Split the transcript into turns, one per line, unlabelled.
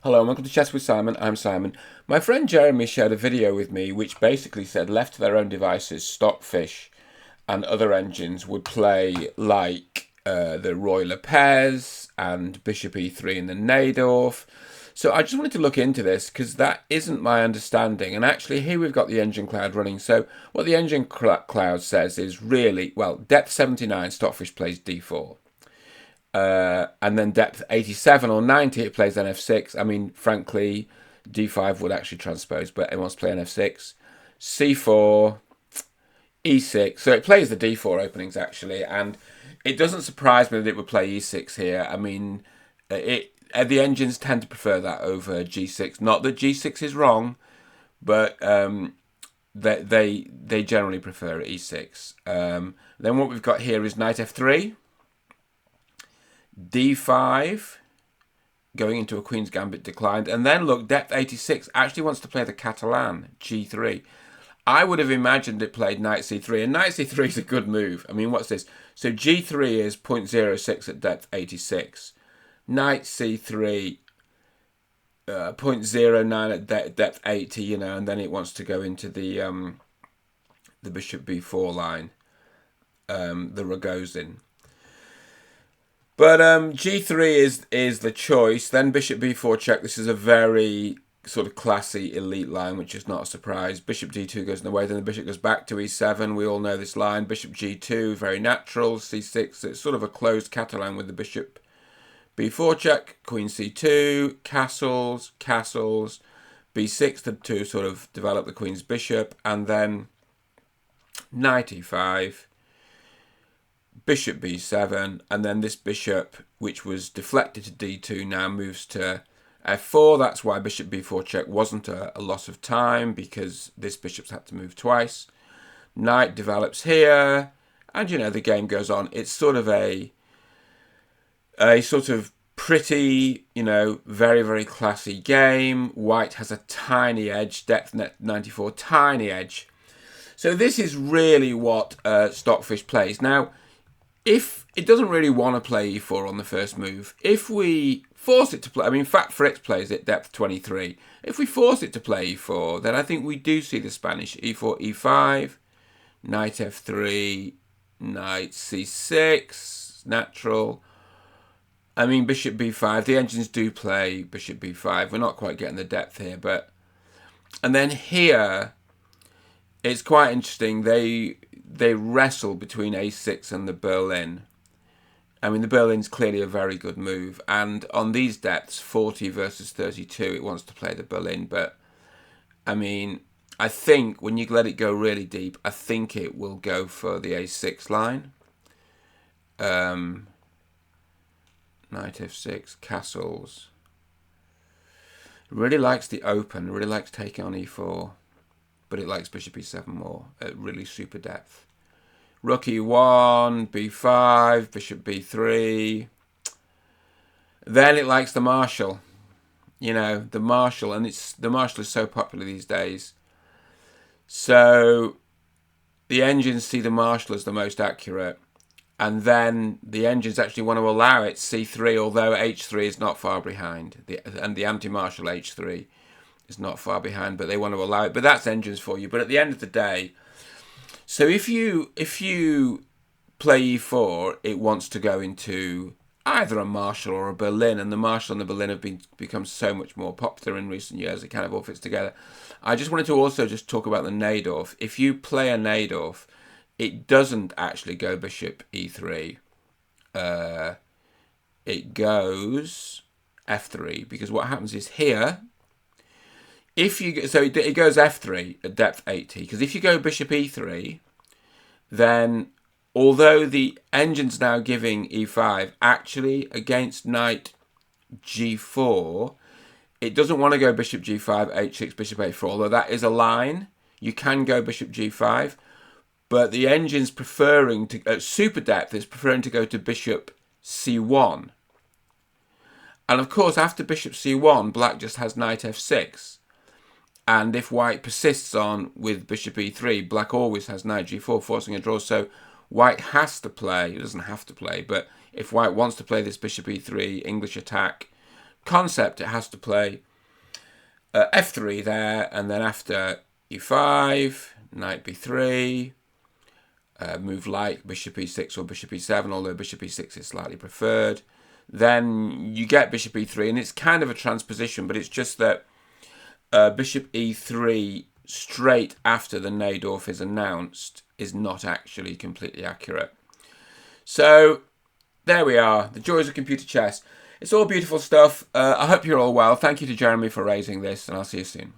Hello, welcome to Chess with Simon. I'm Simon. My friend Jeremy shared a video with me which basically said left to their own devices, Stockfish and other engines would play like the Roy Lopez and Bishop E3 in the Najdorf. So I just wanted to look into this because that isn't my understanding. And actually here we've got the engine cloud running. So what the engine cloud says is really, well, depth 79, Stockfish plays D4. And then depth 87 or 90, it plays NF6. I mean, frankly, D5 would actually transpose, but it wants to play NF6. C4, E6. So it plays the D4 openings, actually. And it doesn't surprise me that it would play E6 here. I mean, the engines tend to prefer that over G6. Not that G6 is wrong, but they generally prefer E6. Then what we've got here is knight F3. D5, going into a Queen's Gambit declined. And then look, depth 86 actually wants to play the Catalan, G3. I would have imagined it played knight C3, and knight C3 is a good move. I mean, what's this? So G3 is 0.06 at depth 86. Knight C3, 0.09 at depth 80, you know, and then it wants to go into the Bishop B4 line, the Rogozin. But G3 is the choice. Then Bishop B4 check. This is a very sort of classy elite line, which is not a surprise. Bishop D2 goes in the way. Then the bishop goes back to E7. We all know this line. Bishop G2, very natural. C6, it's sort of a closed Catalan with the bishop B4 check. Queen C2, castles, castles. B6 to sort of develop the queen's bishop. And then knight E5. Bishop b7, and then this bishop, which was deflected to d2, now moves to f4. That's why bishop b4 check wasn't a loss of time, because this bishop's had to move twice. Knight develops here, and you know, the game goes on. It's sort of a sort of pretty, you know, very, very classy game. White has a tiny edge, depth 94, tiny edge. So this is really what Stockfish plays. Now, if it doesn't really want to play e4 on the first move, if we force it to play, I mean, Fat Fritz plays it depth 23. If we force it to play e4, then I think we do see the Spanish e4, e5, knight f3, knight c6, natural. I mean, bishop b5. The engines do play bishop b5. We're not quite getting the depth here, but... And then here, it's quite interesting. They wrestle between a6 and the Berlin. I mean, the Berlin's clearly a very good move. And on these depths, 40 versus 32, it wants to play the Berlin. But, I mean, I think when you let it go really deep, I think it will go for the a6 line. Knight f6, castles. Really likes the open, really likes taking on e4. But it likes bishop e7 more at really super depth. Rook e1, b5, bishop b3. Then it likes the Marshall. You know, the Marshall, and the Marshall is so popular these days. So the engines see the Marshall as the most accurate. And then the engines actually want to allow it c3, although h3 is not far behind. And the anti-Marshall h3 is not far behind, but they want to allow it. But that's engines for you. But at the end of the day, so if you play e4, it wants to go into either a Marshall or a Berlin, and the Marshall and the Berlin have become so much more popular in recent years. It kind of all fits together. I just wanted to also just talk about the Najdorf. If you play a Najdorf, it doesn't actually go bishop e3. It goes f3, because what happens is here, if you so it goes f3 at depth 80, because if you go bishop e3, then although the engine's now giving e5, actually against knight g4, it doesn't want to go bishop g5, h6, bishop a4, although that is a line. You can go bishop g5, but the engine's preferring to, at super depth, is preferring to go to bishop c1. And of course, after bishop c1, black just has knight f6. And if white persists on with bishop e3, black always has knight g4, forcing a draw. So white has to play, it doesn't have to play, but if white wants to play this bishop e3 English attack, concept, it has to play f3 there, and then after e5, knight b3, move like bishop e6 or bishop e7, although bishop e6 is slightly preferred. Then you get bishop e3, and it's kind of a transposition, but it's just that bishop e3 straight after the Najdorf is announced is not actually completely accurate. So there we are, the joys of computer chess. It's all beautiful stuff. I hope you're all well. Thank you to Jeremy for raising this, and I'll see you soon.